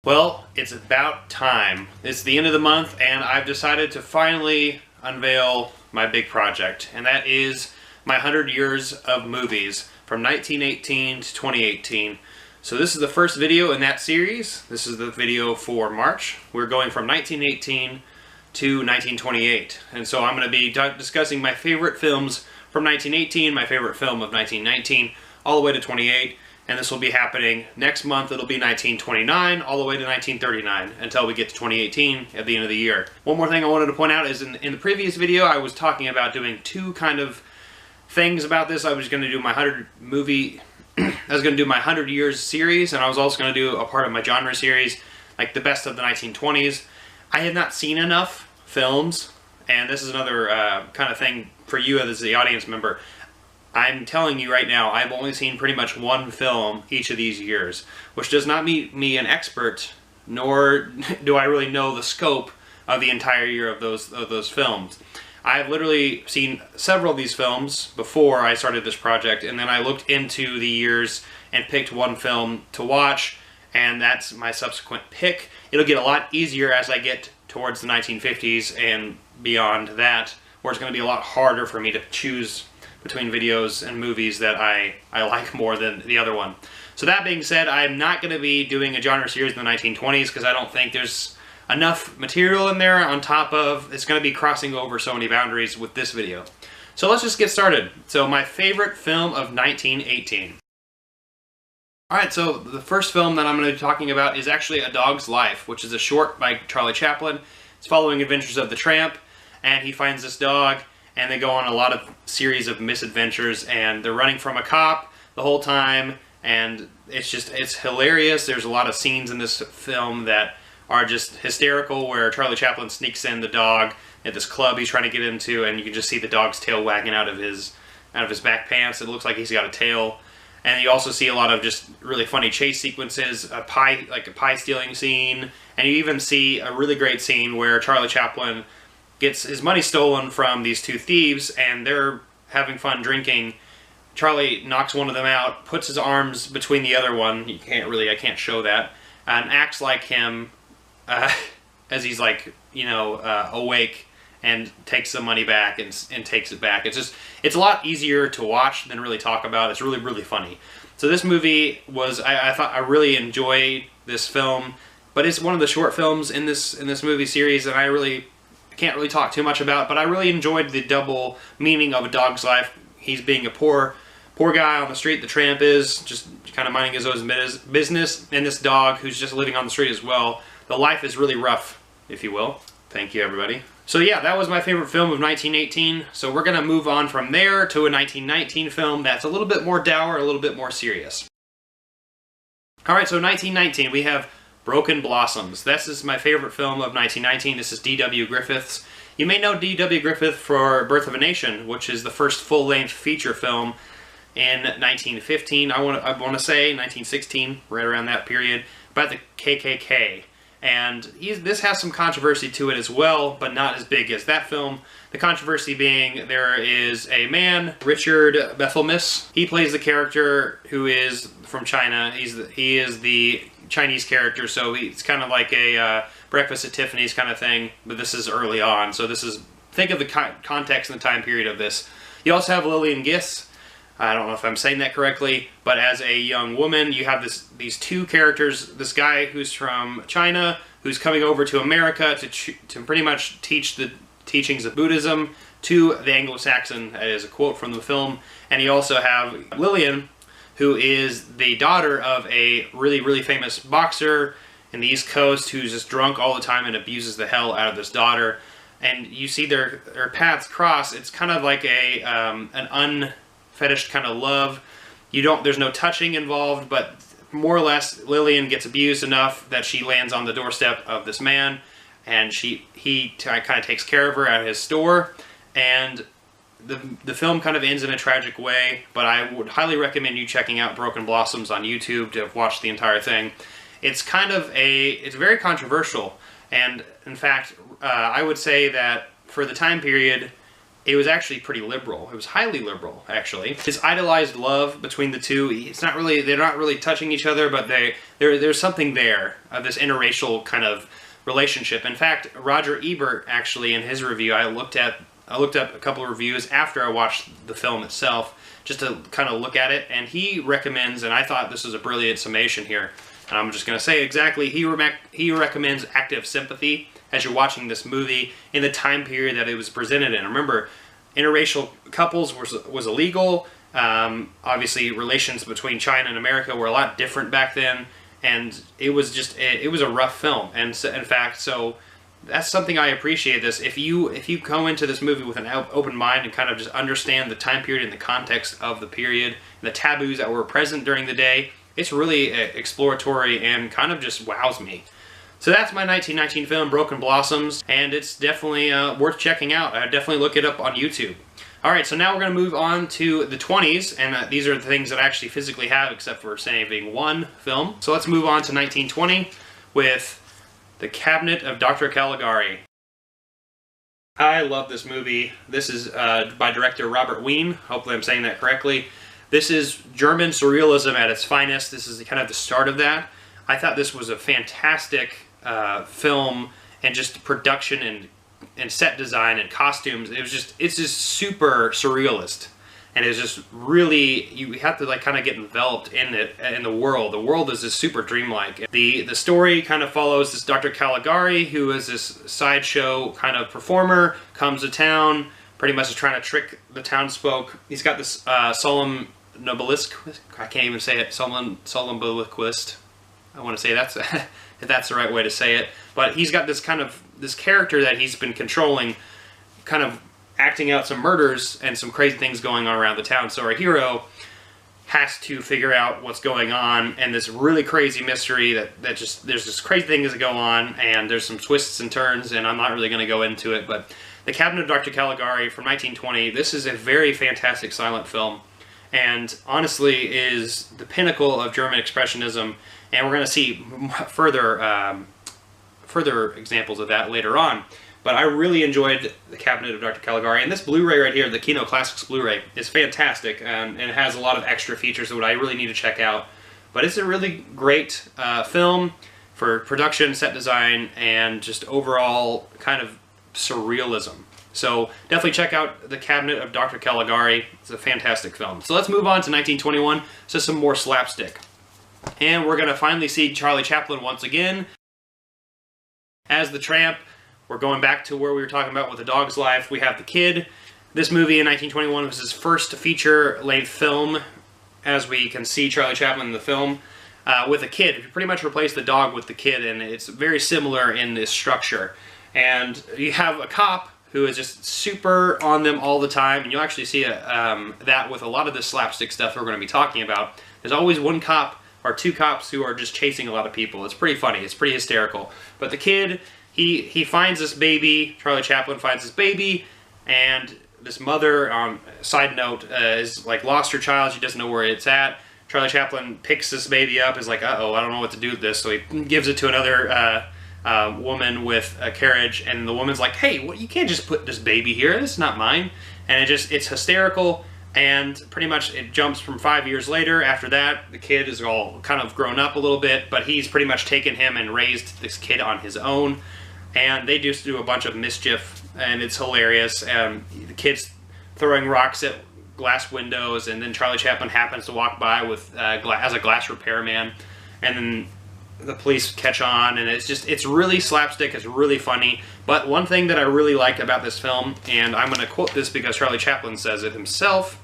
Well, it's about time. It's the end of the month, and I've decided to finally unveil my big project, and that is my 100 years of movies from 1918 to 2018. So this is the first video in that series. This is the video for March. We're going from 1918 to 1928, and so I'm going to be discussing my favorite films from 1918, my favorite film of 1919, all the way to 28. And this will be happening next month. It'll be 1929 all the way to 1939 until we get to 2018 at the end of the year. One more thing I wanted to point out is in the previous video I was talking about doing two kind of things about this. I was going to do my 100 years series, and I was also going to do a part of my genre series, like the best of the 1920s. I have not seen enough films, and this is another kind of thing for you as the audience member. I'm telling you right now, I've only seen pretty much one film each of these years, which does not make me an expert, nor do I really know the scope of the entire year of those films. I've literally seen several of these films before I started this project, and then I looked into the years and picked one film to watch, and that's my subsequent pick. It'll get a lot easier as I get towards the 1950s and beyond that, where it's going to be a lot harder for me to choose between videos and movies that I like more than the other one. So that being said, I'm not going to be doing a genre series in the 1920s because I don't think there's enough material in there, on top of it's going to be crossing over so many boundaries with this video. So let's just get started. So my favorite film of 1918. Alright, so the first film that I'm going to be talking about is actually A Dog's Life, which is a short by Charlie Chaplin. It's following adventures of the tramp, and he finds this dog, and they go on a lot of series of misadventures, and they're running from a cop the whole time, and it's hilarious. There's a lot of scenes in this film that are just hysterical, where Charlie Chaplin sneaks in the dog at this club he's trying to get into, and you can just see the dog's tail wagging out of his back pants. It looks like he's got a tail. And you also see a lot of just really funny chase sequences, a pie stealing scene, and you even see a really great scene where Charlie Chaplin gets his money stolen from these two thieves, and they're having fun drinking. Charlie knocks one of them out, puts his arms between the other one. I can't show that, and acts like him as he's awake, and takes the money back and takes it back. It's a lot easier to watch than really talk about. It's really, really funny. So this movie was, I thought I really enjoyed this film, but it's one of the short films in this movie series, and I can't really talk too much about, but I really enjoyed the double meaning of A Dog's Life. He's being a poor guy on the street. The tramp is just kind of minding his own business, and this dog who's just living on the street as well. The life is really rough, if you will. Thank you, everybody. So yeah, that was my favorite film of 1918. So we're going to move on from there to a 1919 film that's a little bit more dour, a little bit more serious. Alright, so 1919, we have Broken Blossoms. This is my favorite film of 1919. This is D.W. Griffith's. You may know D.W. Griffith for Birth of a Nation, which is the first full-length feature film in 1915. I want to say 1916, right around that period, about the KKK. And this has some controversy to it as well, but not as big as that film. The controversy being there is a man, Richard Bethelmis. He plays the character who is from China. He is the Chinese character, so it's kind of like a Breakfast at Tiffany's kind of thing, but this is early on. So think of the context and the time period of this. You also have Lillian Gish. I don't know if I'm saying that correctly, but as a young woman, you have these two characters, this guy who's from China, who's coming over to America to pretty much teach the teachings of Buddhism to the Anglo-Saxon, as a quote from the film. And you also have Lillian, who is the daughter of a really, really famous boxer in the East Coast who's just drunk all the time and abuses the hell out of this daughter. And you see their paths cross. It's kind of like an unfetished kind of love. There's no touching involved, but more or less Lillian gets abused enough that she lands on the doorstep of this man, and he kind of takes care of her at his store, and the film kind of ends in a tragic way, but I would highly recommend you checking out Broken Blossoms on YouTube to watch the entire thing. It's very controversial, and in fact, I would say that for the time period, it was actually pretty liberal. It was highly liberal, actually. This idolized love between the two, it's not really, they're not really touching each other, but there's something there, this interracial kind of relationship. In fact, Roger Ebert, actually, in his review, I looked up a couple of reviews after I watched the film itself, just to kind of look at it, and he recommends, and I thought this was a brilliant summation here, and I'm just going to say exactly, he recommends active sympathy as you're watching this movie in the time period that it was presented in. Remember, interracial couples was illegal. Obviously, relations between China and America were a lot different back then, and it was just it was a rough film. And so, in fact, so that's something I appreciate. This if you go into this movie with an open mind and kind of just understand the time period and the context of the period and the taboos that were present during the day, it's really exploratory and kind of just wows me. So that's my 1919 film, Broken Blossoms, and it's definitely worth checking out. I'd definitely look it up on YouTube. Alright, so now we're going to move on to the 20s, and these are the things that I actually physically have, except for saving one film. So let's move on to 1920 with The Cabinet of Dr. Caligari. I love this movie. This is by director Robert Wien. Hopefully I'm saying that correctly. This is German surrealism at its finest. This is kind of the start of that. I thought this was a fantastic film, and just production and set design and costumes. It's just super surrealist, and it's just really, you have to like kind of get enveloped in it, in the world. The world is just super dreamlike. The story kind of follows this Dr. Caligari, who is this sideshow kind of performer, comes to town, pretty much is trying to trick the townsfolk. He's got this somnambulist, I can't even say it, somnambulist. I want to say that's if that's the right way to say it, but he's got this character that he's been controlling, kind of acting out some murders and some crazy things going on around the town. So our hero has to figure out what's going on, and this really crazy mystery that just, there's just crazy things that go on, and there's some twists and turns, and I'm not really going to go into it, but The Cabinet of Dr. Caligari from 1920, this is a very fantastic silent film, and honestly is the pinnacle of German Expressionism. And we're going to see further examples of that later on. But I really enjoyed The Cabinet of Dr. Caligari. And this Blu-ray right here, the Kino Classics Blu-ray, is fantastic. And it has a lot of extra features that I really need to check out. But it's a really great film for production, set design, and just overall kind of surrealism. So definitely check out The Cabinet of Dr. Caligari. It's a fantastic film. So let's move on to 1921. So some more slapstick. And we're going to finally see Charlie Chaplin once again as the tramp. We're going back to where we were talking about with A Dog's Life. We have the kid. This movie in 1921 was his first feature-length film, as we can see Charlie Chaplin in the film, with a kid. You pretty much replace the dog with the kid, and it's very similar in this structure. And you have a cop who is just super on them all the time, and you'll actually see that with a lot of the slapstick stuff we're going to be talking about. There's always one cop or two cops who are just chasing a lot of people. It's pretty funny. It's pretty hysterical. But the kid, he finds this baby. Charlie Chaplin finds this baby, and this mother, side note, is like lost her child. She doesn't know where it's at. Charlie Chaplin picks this baby up, is like, uh-oh, I don't know what to do with this. So he gives it to another woman with a carriage, and the woman's like, hey, you can't just put this baby here. This is not mine. And it's hysterical. And pretty much it jumps from 5 years later. After that, the kid is all kind of grown up a little bit, but he's pretty much taken him and raised this kid on his own. And they just do a bunch of mischief, and it's hilarious. The kid's throwing rocks at glass windows, and then Charlie Chaplin happens to walk by with as a glass repairman, and then the police catch on, and it's really slapstick, it's really funny. But one thing that I really liked about this film, and I'm going to quote this because Charlie Chaplin says it himself,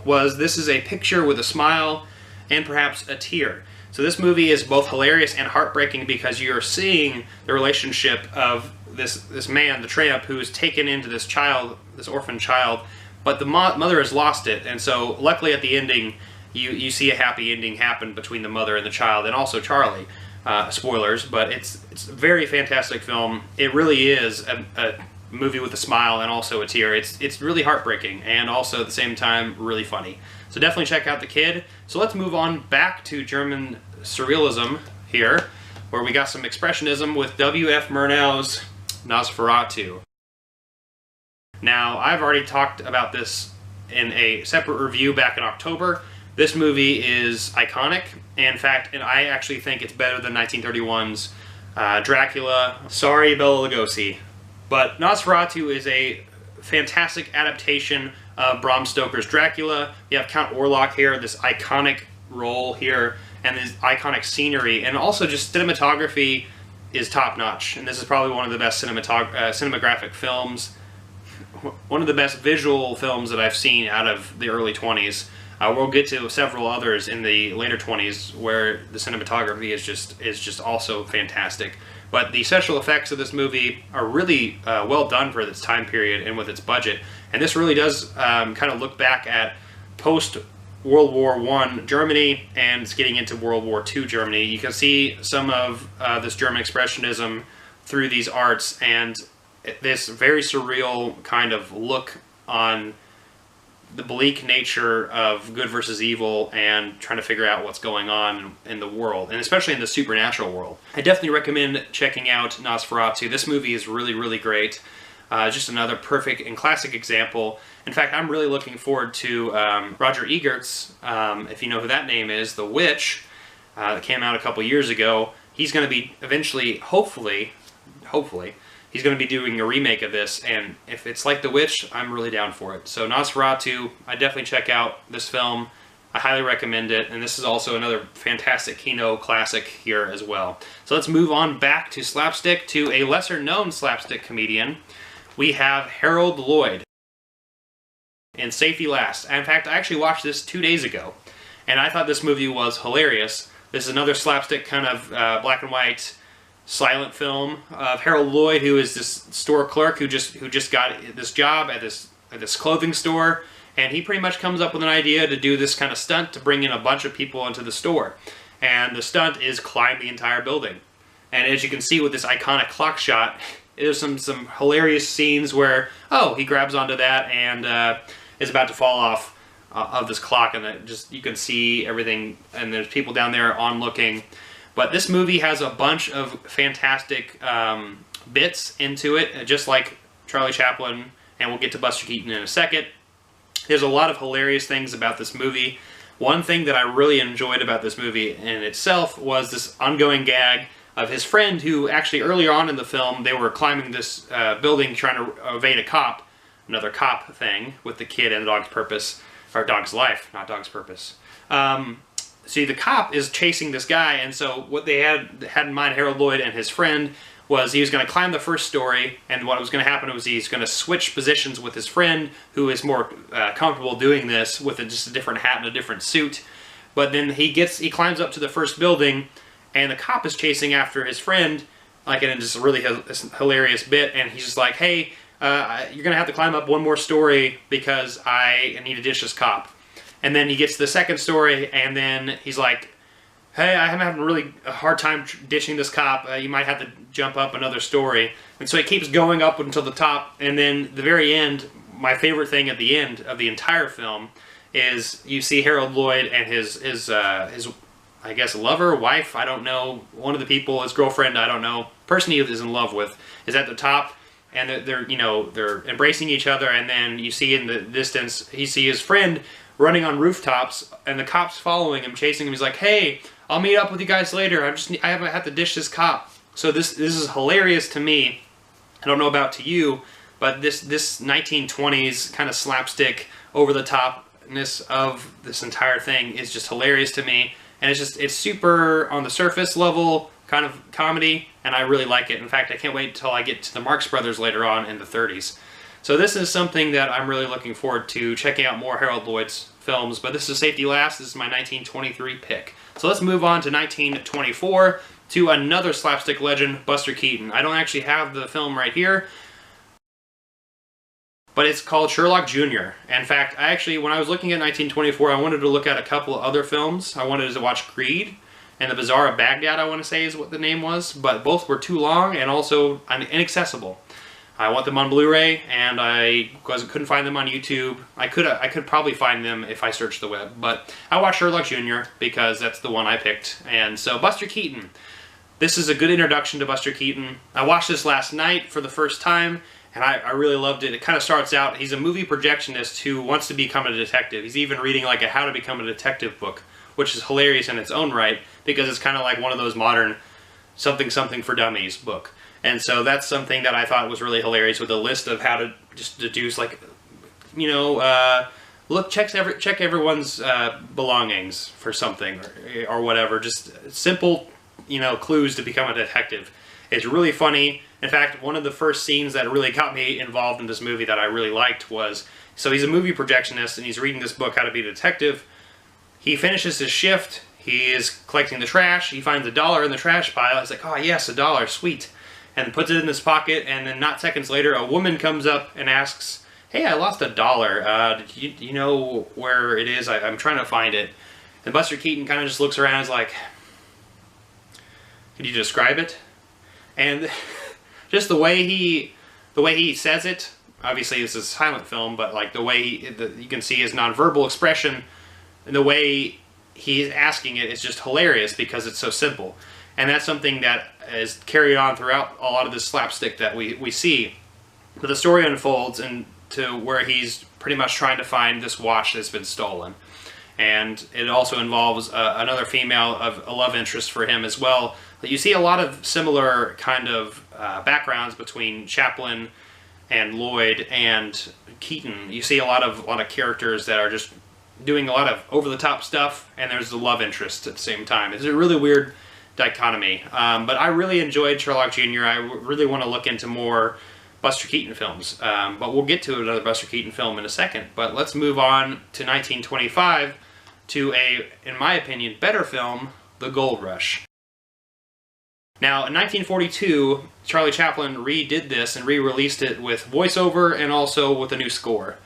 was this is a picture with a smile and perhaps a tear. So this movie is both hilarious and heartbreaking because you're seeing the relationship of this man, the tramp, who is taken into this child, this orphan child, but the mother has lost it, and so luckily at the ending, you see a happy ending happen between the mother and the child, and also Charlie. Spoilers, but it's a very fantastic film. It really is a movie with a smile and also a tear. It's really heartbreaking and also at the same time really funny. So definitely check out The Kid. So let's move on back to German surrealism here, where we got some expressionism with W.F. Murnau's Nosferatu. Now, I've already talked about this in a separate review back in October. This movie is iconic. In fact, and I actually think it's better than 1931's Dracula. Sorry, Bela Lugosi. But Nosferatu is a fantastic adaptation of Bram Stoker's Dracula. You have Count Orlok here, this iconic role here, and this iconic scenery, and also just cinematography is top-notch. And this is probably one of the best cinematographic films, one of the best visual films that I've seen out of the early 20s. We'll get to several others in the later 20s where the cinematography is just also fantastic. But the special effects of this movie are really well done for its time period and with its budget. And this really does kind of look back at post-World War I Germany, and it's getting into World War II Germany. You can see some of this German expressionism through these arts, and this very surreal kind of look on the bleak nature of good versus evil and trying to figure out what's going on in the world, and especially in the supernatural world. I definitely recommend checking out Nosferatu. This movie is really, really great. Just another perfect and classic example. In fact, I'm really looking forward to Roger Ebert's, if you know who that name is, The Witch, that came out a couple years ago. He's going to be eventually, hopefully, he's going to be doing a remake of this, and if it's like The Witch, I'm really down for it. So Nosferatu, I definitely check out this film. I highly recommend it, and this is also another fantastic Kino classic here as well. So let's move on back to slapstick, to a lesser-known slapstick comedian. We have Harold Lloyd in Safety Last. In fact, I actually watched this 2 days ago, and I thought this movie was hilarious. This is another slapstick kind of black and white silent film of Harold Lloyd, who is this store clerk who just got this job at this clothing store, and he pretty much comes up with an idea to do this kind of stunt to bring in a bunch of people into the store. And the stunt is climb the entire building. And as you can see with this iconic clock shot, there's some hilarious scenes where, oh, he grabs onto that and is about to fall off of this clock, and you can see everything, and there's people down there onlooking. But this movie has a bunch of fantastic bits into it, just like Charlie Chaplin, and we'll get to Buster Keaton in a second. There's a lot of hilarious things about this movie. One thing that I really enjoyed about this movie in itself was this ongoing gag of his friend, who actually earlier on in the film, they were climbing this building trying to evade a cop, another cop thing, with the kid and the dog's purpose, or dog's life, not dog's purpose. See, the cop is chasing this guy, and so what they had in mind, Harold Lloyd and his friend, was he was going to climb the first story, and what was going to happen was he's going to switch positions with his friend, who is more comfortable doing this with just a different hat and a different suit. But then he climbs up to the first building, and the cop is chasing after his friend, like in just a really hilarious bit, and he's just like, hey, you're going to have to climb up one more story because I need to ditch this cop. And then he gets to the second story, and then he's like, hey, I'm having really a hard time ditching this cop. You might have to jump up another story. And so he keeps going up until the top, and then the very end, my favorite thing at the end of the entire film is you see Harold Lloyd and his I guess, lover, wife, I don't know, one of the people, his girlfriend, I don't know, person he is in love with, is at the top, and they're embracing each other, and then you see in the distance, he sees his friend running on rooftops, and the cop's following him, chasing him. He's like, hey, I'll meet up with you guys later. I have to ditch this cop. So this is hilarious to me. I don't know about to you, but this 1920s kind of slapstick, over-the-topness of this entire thing is just hilarious to me. And it's super on the surface level kind of comedy, and I really like it. In fact, I can't wait until I get to the Marx Brothers later on in the 30s. So this is something that I'm really looking forward to checking out more Harold Lloyd's films, but this is Safety Last. This is my 1923 pick. So let's move on to 1924 to another slapstick legend, Buster Keaton. I don't actually have the film right here, but it's called Sherlock Jr. In fact, when I was looking at 1924, I wanted to look at a couple of other films. I wanted to watch Greed and The Bazaar of Baghdad, I want to say is what the name was, but both were too long and also inaccessible. I want them on Blu-ray, and I couldn't find them on YouTube. I could probably find them if I searched the web, but I watched Sherlock Jr. because that's the one I picked. And so Buster Keaton. This is a good introduction to Buster Keaton. I watched this last night for the first time, And I really loved it. It kind of starts out, he's a movie projectionist who wants to become a detective. He's even reading like a How to Become a Detective book, which is hilarious in its own right, because it's kind of like one of those modern something for dummies book. And so that's something that I thought was really hilarious, with a list of how to just deduce, like, you know, check everyone's belongings for something or whatever. Just simple, you know, clues to become a detective. It's really funny. In fact, one of the first scenes that really got me involved in this movie that I really liked was, so he's a movie projectionist and he's reading this book, How to Be a Detective. He finishes his shift. He is collecting the trash. He finds $1 in the trash pile. He's like, oh yes, $1, sweet. And puts it in his pocket, and then not seconds later, a woman comes up and asks, hey, I lost $1. Do you know where it is? I'm trying to find it. And Buster Keaton kind of just looks around and is like, could you describe it? And just the way he says it, obviously this is a silent film, but like the way you can see his nonverbal expression and the way he's asking it is just hilarious because it's so simple. And that's something that is carried on throughout a lot of this slapstick that we see. But the story unfolds into where he's pretty much trying to find this watch that's been stolen. And it also involves another female, of a love interest for him as well. But you see a lot of similar kind of backgrounds between Chaplin and Lloyd and Keaton. You see a lot of characters that are just doing a lot of over-the-top stuff, and there's the love interest at the same time. It's a really weird dichotomy. But I really enjoyed Sherlock Jr. I really want to look into more Buster Keaton films. But we'll get to another Buster Keaton film in a second. But let's move on to 1925 to a, in my opinion, better film, The Gold Rush. Now, in 1942, Charlie Chaplin redid this and re-released it with voiceover and also with a new score.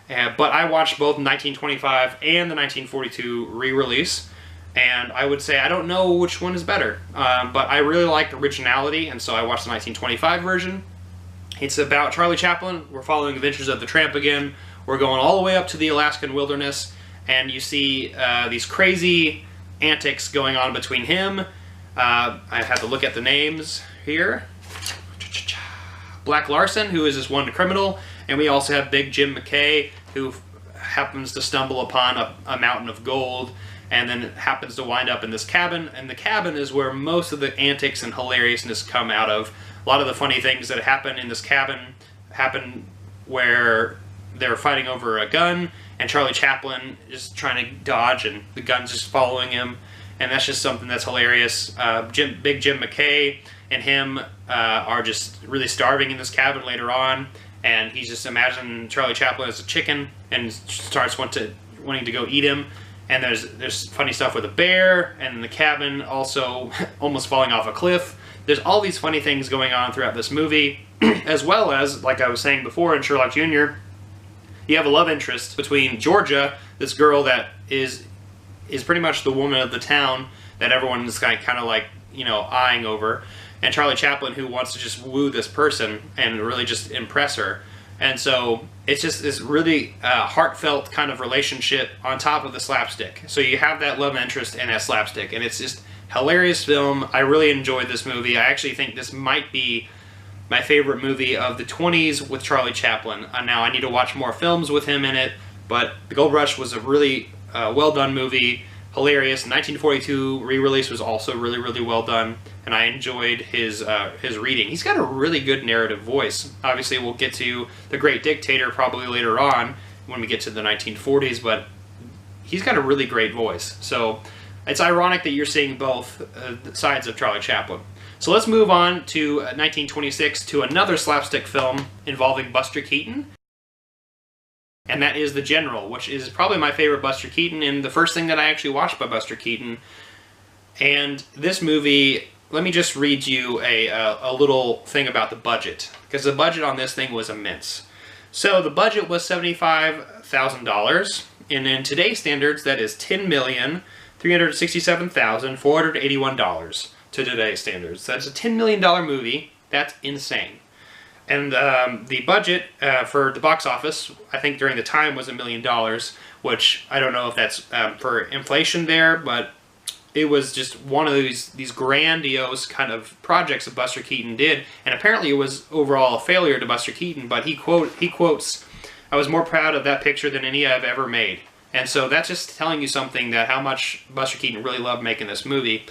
But I watched both 1925 and the 1942 re-release, and I would say I don't know which one is better. But I really liked originality, and so I watched the 1925 version. It's about Charlie Chaplin. We're following the adventures of the tramp again. We're going all the way up to the Alaskan wilderness, and you see these crazy antics going on between him. I had to look at the names here. Black Larson, who is this one criminal, and we also have Big Jim McKay, who happens to stumble upon a mountain of gold, and then happens to wind up in this cabin, and the cabin is where most of the antics and hilariousness come out of. A lot of the funny things that happen in this cabin happen where they're fighting over a gun, and Charlie Chaplin is trying to dodge, and the gun's just following him. And that's just something that's hilarious. Big Jim McKay and him are just really starving in this cabin later on, and he's just imagining Charlie Chaplin as a chicken and starts wanting to go eat him. And there's funny stuff with a bear, and the cabin also almost falling off a cliff. There's all these funny things going on throughout this movie, as well as, like I was saying before in Sherlock Jr., you have a love interest between Georgia, this girl that is pretty much the woman of the town that everyone is kind of like, you know, eyeing over, and Charlie Chaplin, who wants to just woo this person and really just impress her. And so it's just this really heartfelt kind of relationship on top of the slapstick. So you have that love interest and that slapstick, and it's just hilarious film. I really enjoyed this movie. I actually think this might be my favorite movie of the 20s with Charlie Chaplin. Now I need to watch more films with him in it, but The Gold Rush was a really well done movie, hilarious. 1942 re-release was also really, really well done, and I enjoyed his reading. He's got a really good narrative voice. Obviously, we'll get to The Great Dictator probably later on when we get to the 1940s, but he's got a really great voice. So it's ironic that you're seeing both sides of Charlie Chaplin. So let's move on to 1926 to another slapstick film involving Buster Keaton. And that is The General, which is probably my favorite Buster Keaton, and the first thing that I actually watched by Buster Keaton. And this movie, let me just read you a little thing about the budget, because the budget on this thing was immense. So the budget was $75,000, and in today's standards, that is $10,367,481 to today's standards. That's a $10 million movie. That's insane. And the budget for the box office, I think during the time, was $1 million, which I don't know if that's for inflation there, but it was just one of these grandiose kind of projects that Buster Keaton did, and apparently it was overall a failure to Buster Keaton. But he quotes, "I was more proud of that picture than any I've ever made." And so that's just telling you something, that how much Buster Keaton really loved making this movie,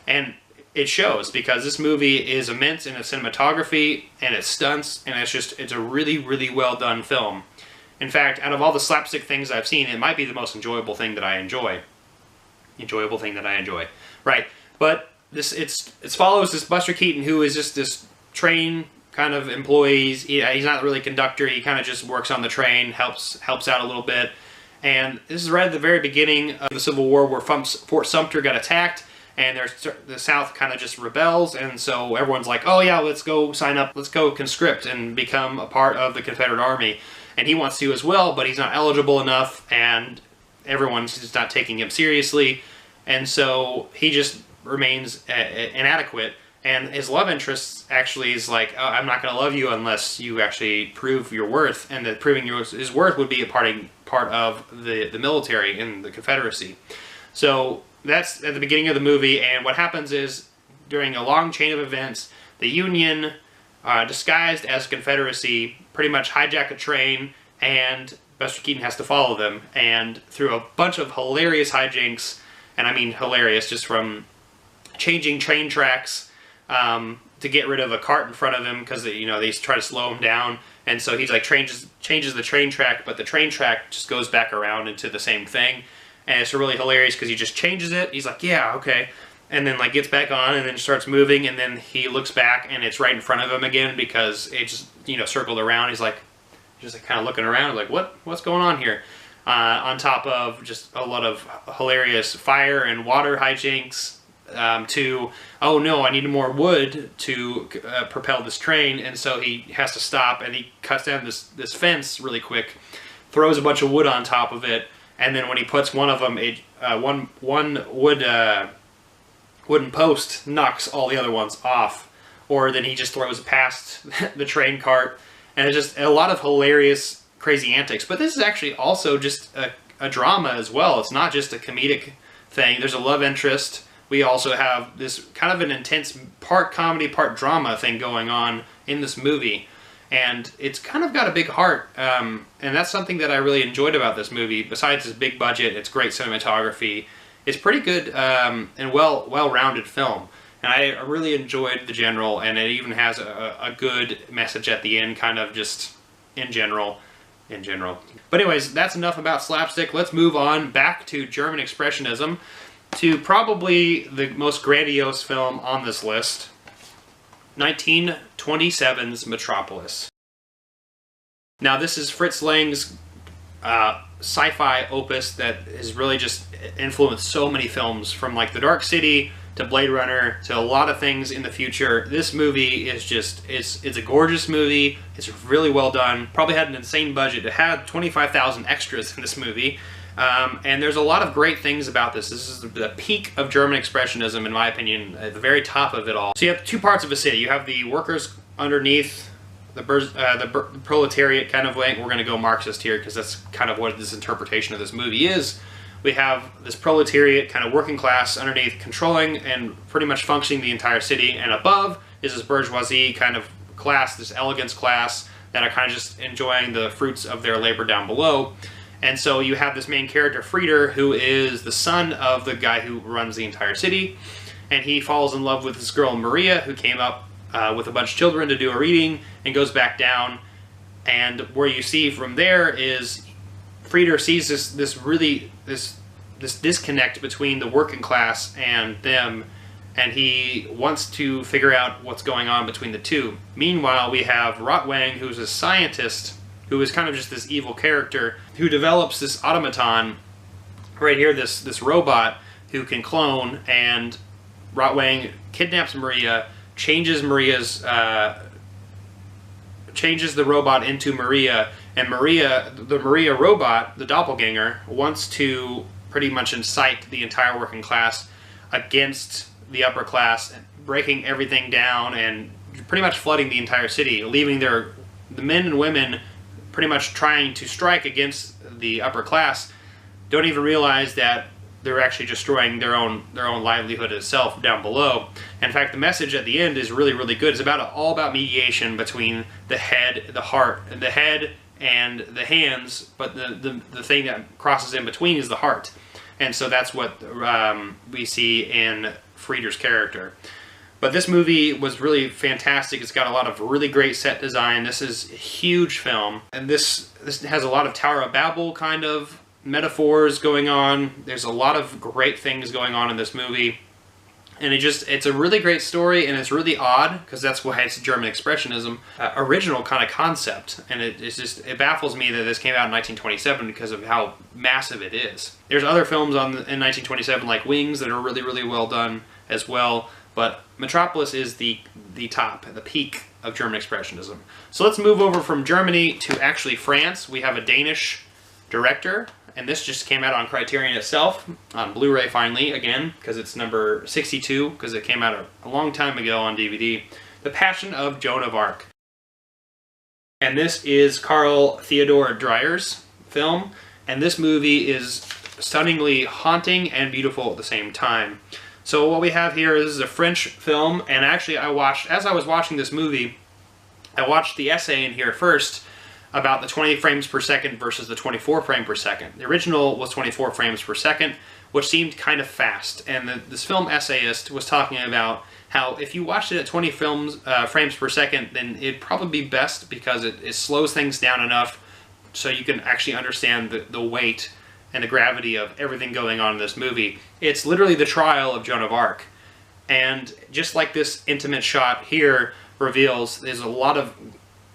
and it shows, because this movie is immense in its cinematography and its stunts, and it's a really, really well done film. In fact, out of all the slapstick things I've seen, it might be the most enjoyable thing that I enjoy. Right. But it follows this Buster Keaton, who is just this train kind of employee. He's not really a conductor. He kind of just works on the train, helps out a little bit. And this is right at the very beginning of the Civil War, where Fort Sumter got attacked, and the South kind of just rebels, and so everyone's like, oh yeah, let's go sign up, let's go conscript and become a part of the Confederate Army. And he wants to as well, but he's not eligible enough, and everyone's just not taking him seriously, and so he just remains inadequate. And his love interest actually is like, oh, I'm not going to love you unless you actually prove your worth, and that proving his worth would be a part of the military in the Confederacy. So that's at the beginning of the movie, and what happens is, during a long chain of events, the Union, disguised as Confederacy, pretty much hijack a train, and Buster Keaton has to follow them, and through a bunch of hilarious hijinks, and I mean hilarious, just from changing train tracks to get rid of a cart in front of him, because they try to slow him down, and so he's like changes the train track, but the train track just goes back around into the same thing, and it's really hilarious because he just changes it. He's like, yeah, okay, and then like gets back on and then starts moving, and then he looks back and it's right in front of him again, because it just circled around. He's like just like kind of looking around like, what's going on here? On top of just a lot of hilarious fire and water hijinks, to, oh no, I need more wood to propel this train, and so he has to stop, and he cuts down this fence really quick, throws a bunch of wood on top of it, and then when he puts one of them, one wooden post knocks all the other ones off, or then he just throws it past the train cart, and it's just a lot of hilarious, crazy antics. But this is actually also just a drama as well. It's not just a comedic thing. There's a love interest. We also have this kind of an intense part comedy, part drama thing going on in this movie. And it's kind of got a big heart. And that's something that I really enjoyed about this movie. Besides its big budget, its great cinematography, it's pretty good and well-rounded film. And I really enjoyed The General, and it even has a good message at the end, kind of just in general. But anyways, that's enough about slapstick. Let's move on back to German Expressionism, to probably the most grandiose film on this list, 1927's Metropolis. Now this is Fritz Lang's sci-fi opus that has really just influenced so many films, from like The Dark City to Blade Runner to a lot of things in the future. This movie is just, it's a gorgeous movie. It's really well done. Probably had an insane budget. It had 25,000 extras in this movie. And there's a lot of great things about this. This is the peak of German Expressionism, in my opinion, at the very top of it all. So you have two parts of a city. You have the workers underneath, the proletariat kind of way. We're going to go Marxist here because that's kind of what this interpretation of this movie is. We have this proletariat, kind of working class, underneath, controlling and pretty much functioning the entire city, and above is this bourgeoisie kind of class, this elegance class, that are kind of just enjoying the fruits of their labor down below. And so you have this main character, Frieder, who is the son of the guy who runs the entire city, and he falls in love with this girl, Maria, who came up with a bunch of children to do a reading, and goes back down. And where you see from there is Frieder sees this disconnect between the working class and them, and he wants to figure out what's going on between the two. Meanwhile, we have Rotwang, who's a scientist, who is kind of just this evil character, who develops this automaton, right here, this robot who can clone, and Rotwang kidnaps Maria, changes the robot into Maria, and the Maria robot, the doppelganger, wants to pretty much incite the entire working class against the upper class, breaking everything down and pretty much flooding the entire city, leaving the men and women pretty much trying to strike against the upper class, don't even realize that they're actually destroying their own livelihood itself down below. In fact, the message at the end is really, really good. It's all about mediation between the head, the heart, the head and the hands, but the thing that crosses in between is the heart. And so that's what we see in Frieder's character. But this movie was really fantastic. It's got a lot of really great set design. This is a huge film. And this has a lot of Tower of Babel kind of metaphors going on. There's a lot of great things going on in this movie. And it's a really great story, and it's really odd, because that's why it's German Expressionism, original kind of concept. And it baffles me that this came out in 1927 because of how massive it is. There's other films in 1927 like Wings that are really, really well done as well. But Metropolis is the top, the peak of German Expressionism. So let's move over from Germany to actually France. We have a Danish director, and this just came out on Criterion itself, on Blu-ray finally, again, because it's number 62, because it came out a long time ago on DVD. The Passion of Joan of Arc. And this is Carl Theodor Dreyer's film, and this movie is stunningly haunting and beautiful at the same time. So what we have here is a French film, and actually as I was watching this movie, I watched the essay in here first about the 20 frames per second versus the 24 frame per second. The original was 24 frames per second, which seemed kind of fast, and this film essayist was talking about how if you watched it at 20 frames per second, then it'd probably be best because it slows things down enough so you can actually understand the weight and the gravity of everything going on in this movie. It's literally the trial of Joan of Arc. And just like this intimate shot here reveals, there's a lot of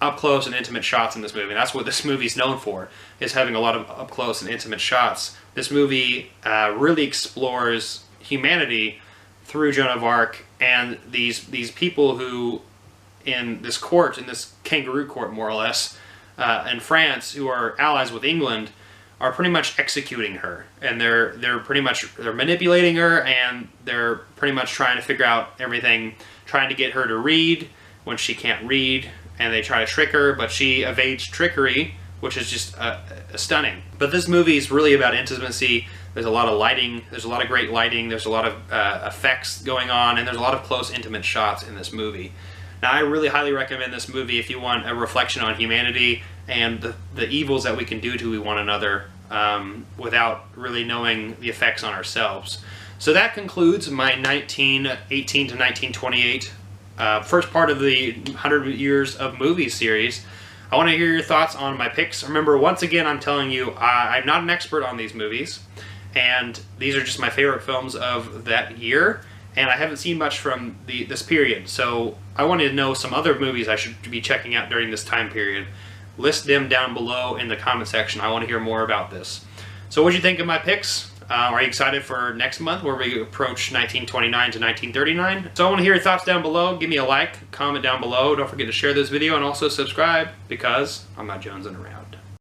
up-close and intimate shots in this movie. And that's what this movie's known for, is having a lot of up-close and intimate shots. This movie really explores humanity through Joan of Arc and these people who, in this court, in this kangaroo court more or less, in France, who are allies with England, are pretty much executing her, and they're manipulating her, and they're pretty much trying to figure out everything, trying to get her to read when she can't read, and they try to trick her, but she evades trickery, which is just stunning. But this movie is really about intimacy. There's a lot of lighting, there's a lot of great lighting, there's a lot of effects going on, and there's a lot of close, intimate shots in this movie. Now, I really highly recommend this movie if you want a reflection on humanity and the evils that we can do to one another without really knowing the effects on ourselves. So that concludes my 1918 to 1928 first part of the 100 Years of Movies series. I want to hear your thoughts on my picks. Remember, once again, I'm telling you, I'm not an expert on these movies, and these are just my favorite films of that year, and I haven't seen much from this period, so I wanted to know some other movies I should be checking out during this time period. List them down below in the comment section. I want to hear more about this. So what do you think of my picks? Are you excited for next month where we approach 1929 to 1939? So I want to hear your thoughts down below. Give me a like, comment down below. Don't forget to share this video and also subscribe because I'm not jonesing around.